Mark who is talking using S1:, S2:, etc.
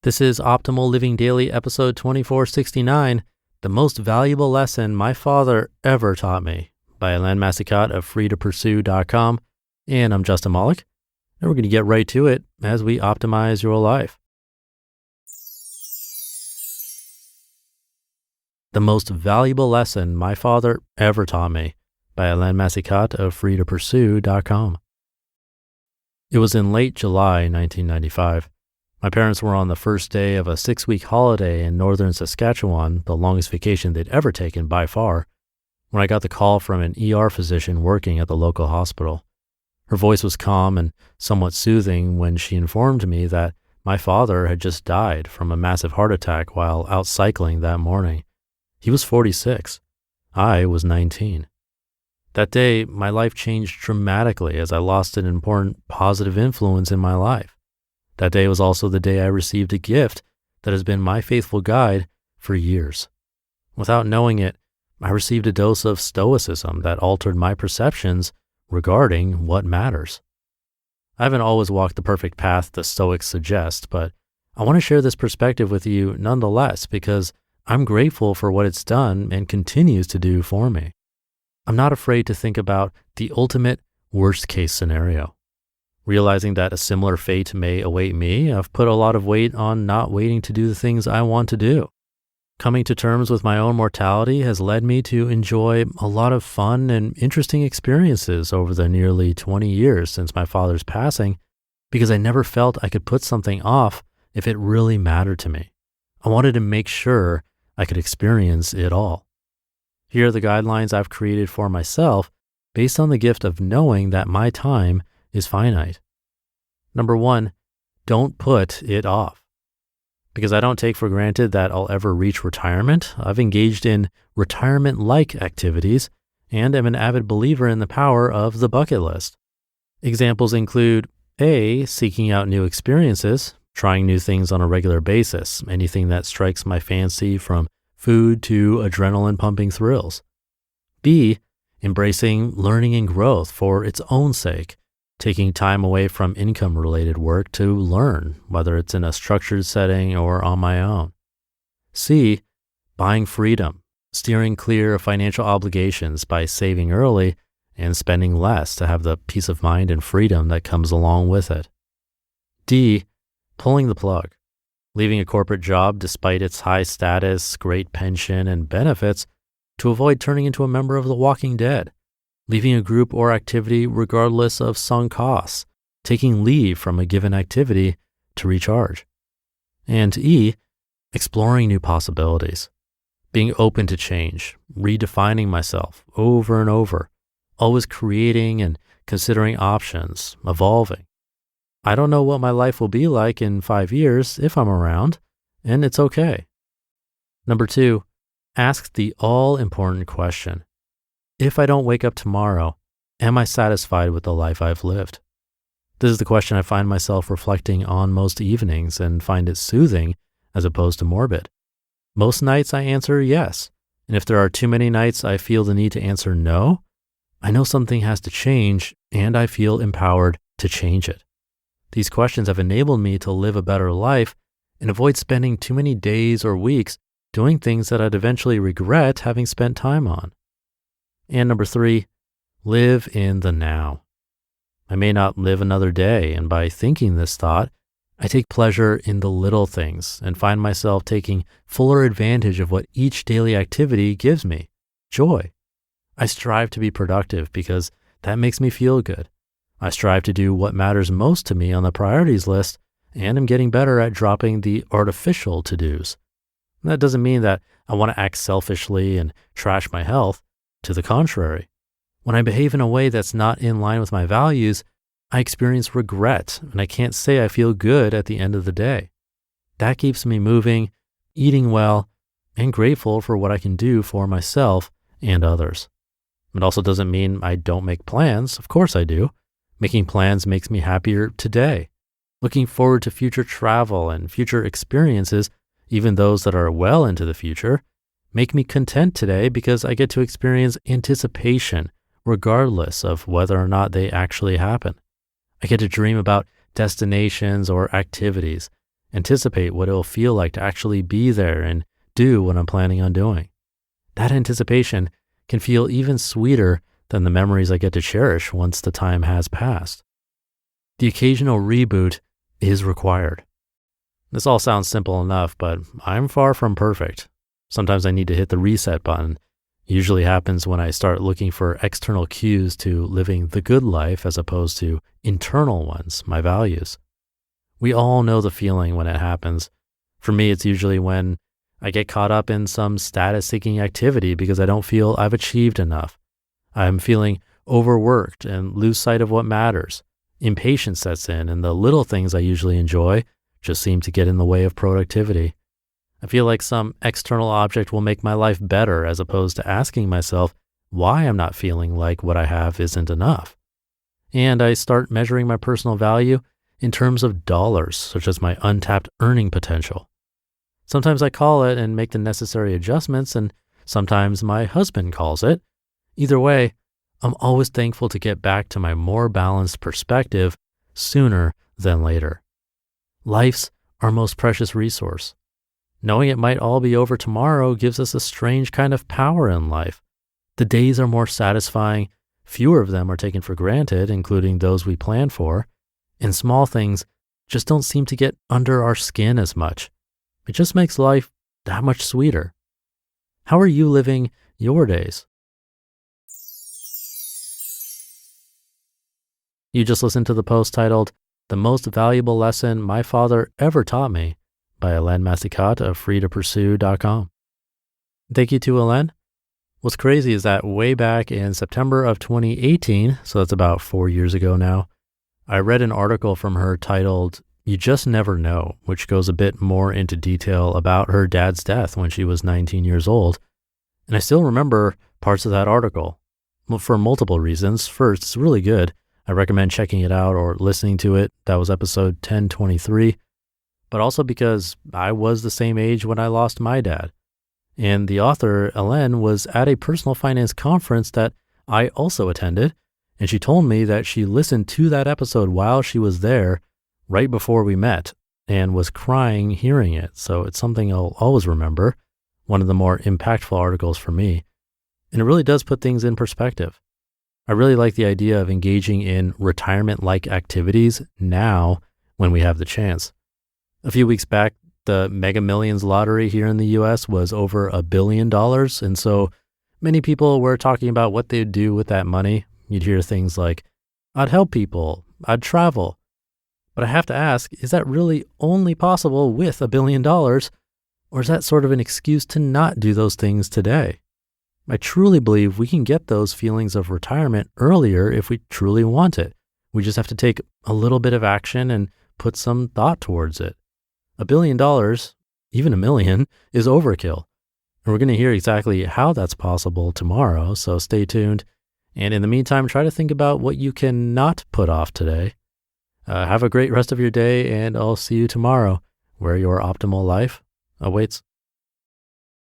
S1: This is Optimal Living Daily, episode 2469, The Most Valuable Lesson My Father Ever Taught Me, by Helene Massicotte of freetopursue.com. And I'm Justin Malik, and we're going to get right to it as we optimize your life. The Most Valuable Lesson My Father Ever Taught Me, by Helene Massicotte of freetopursue.com. It was in late July 1995. My parents were on the first day of a 6-week holiday in northern Saskatchewan, the longest vacation they'd ever taken by far, when I got the call from an ER physician working at the local hospital. Her voice was calm and somewhat soothing when she informed me that my father had just died from a massive heart attack while out cycling that morning. He was 46. I was 19. That day, my life changed dramatically as I lost an important positive influence in my life. That day was also the day I received a gift that has been my faithful guide for years. Without knowing it, I received a dose of stoicism that altered my perceptions regarding what matters. I haven't always walked the perfect path the Stoics suggest, but I want to share this perspective with you nonetheless because I'm grateful for what it's done and continues to do for me. I'm not afraid to think about the ultimate worst-case scenario. Realizing that a similar fate may await me, I've put a lot of weight on not waiting to do the things I want to do. Coming to terms with my own mortality has led me to enjoy a lot of fun and interesting experiences over the nearly 20 years since my father's passing, because I never felt I could put something off if it really mattered to me. I wanted to make sure I could experience it all. Here are the guidelines I've created for myself based on the gift of knowing that my time is finite. Number 1, don't put it off. Because I don't take for granted that I'll ever reach retirement, I've engaged in retirement-like activities and am an avid believer in the power of the bucket list. Examples include A, seeking out new experiences, trying new things on a regular basis, anything that strikes my fancy from food to adrenaline-pumping thrills. B, embracing learning and growth for its own sake, taking time away from income-related work to learn, whether it's in a structured setting or on my own. C, buying freedom, steering clear of financial obligations by saving early and spending less to have the peace of mind and freedom that comes along with it. D, pulling the plug, leaving a corporate job despite its high status, great pension, and benefits to avoid turning into a member of the Walking Dead. Leaving a group or activity regardless of sunk costs, taking leave from a given activity to recharge. And E, exploring new possibilities, being open to change, redefining myself over and over, always creating and considering options, evolving. I don't know what my life will be like in 5 years if I'm around, and it's okay. Number 2, ask the all-important question. If I don't wake up tomorrow, am I satisfied with the life I've lived? This is the question I find myself reflecting on most evenings and find it soothing as opposed to morbid. Most nights I answer yes, and if there are too many nights I feel the need to answer no, I know something has to change and I feel empowered to change it. These questions have enabled me to live a better life and avoid spending too many days or weeks doing things that I'd eventually regret having spent time on. And number 3, live in the now. I may not live another day, and by thinking this thought, I take pleasure in the little things and find myself taking fuller advantage of what each daily activity gives me, joy. I strive to be productive because that makes me feel good. I strive to do what matters most to me on the priorities list, and am getting better at dropping the artificial to-dos. That doesn't mean that I want to act selfishly and trash my health. To the contrary, when I behave in a way that's not in line with my values, I experience regret and I can't say I feel good at the end of the day. That keeps me moving, eating well, and grateful for what I can do for myself and others. It also doesn't mean I don't make plans. Of course I do. Making plans makes me happier today. Looking forward to future travel and future experiences, even those that are well into the future, make me content today because I get to experience anticipation regardless of whether or not they actually happen. I get to dream about destinations or activities anticipate what it'll feel like to actually be there and do what I'm planning on doing. That anticipation can feel even sweeter than the memories I get to cherish once the time has passed. The occasional reboot is required. This all sounds simple enough, but I'm far from perfect. Sometimes I need to hit the reset button. It usually happens when I start looking for external cues to living the good life as opposed to internal ones, my values. We all know the feeling when it happens. For me, it's usually when I get caught up in some status-seeking activity because I don't feel I've achieved enough. I'm feeling overworked and lose sight of what matters. Impatience sets in, and the little things I usually enjoy just seem to get in the way of productivity. I feel like some external object will make my life better as opposed to asking myself why I'm not feeling like what I have isn't enough. And I start measuring my personal value in terms of dollars, such as my untapped earning potential. Sometimes I call it and make the necessary adjustments, and sometimes my husband calls it. Either way, I'm always thankful to get back to my more balanced perspective sooner than later. Life's our most precious resource. Knowing it might all be over tomorrow gives us a strange kind of power in life. The days are more satisfying, fewer of them are taken for granted, including those we plan for, and small things just don't seem to get under our skin as much. It just makes life that much sweeter. How are you living your days? You just listened to the post titled, "The Most Valuable Lesson My Father Ever Taught Me" by Helene Massicotte of freetopursue.com. Thank you to Helene. What's crazy is that way back in September of 2018, so that's about 4 years ago now, I read an article from her titled, "You Just Never Know," which goes a bit more into detail about her dad's death when she was 19 years old. And I still remember parts of that article. Well, for multiple reasons. First, it's really good. I recommend checking it out or listening to it. That was episode 1023. But also because I was the same age when I lost my dad. And the author, Helene, was at a personal finance conference that I also attended. And she told me that she listened to that episode while she was there right before we met and was crying hearing it. So it's something I'll always remember, one of the more impactful articles for me. And it really does put things in perspective. I really like the idea of engaging in retirement-like activities now when we have the chance. A few weeks back, the Mega Millions lottery here in the US was over $1 billion. And so many people were talking about what they'd do with that money. You'd hear things like, I'd help people, I'd travel. But I have to ask, is that really only possible with $1 billion? Or is that sort of an excuse to not do those things today? I truly believe we can get those feelings of retirement earlier if we truly want it. We just have to take a little bit of action and put some thought towards it. $1 billion, even $1 million, is overkill. And we're going to hear exactly how that's possible tomorrow, so stay tuned. And in the meantime, try to think about what you cannot put off today. Have a great rest of your day, and I'll see you tomorrow, where your optimal life awaits.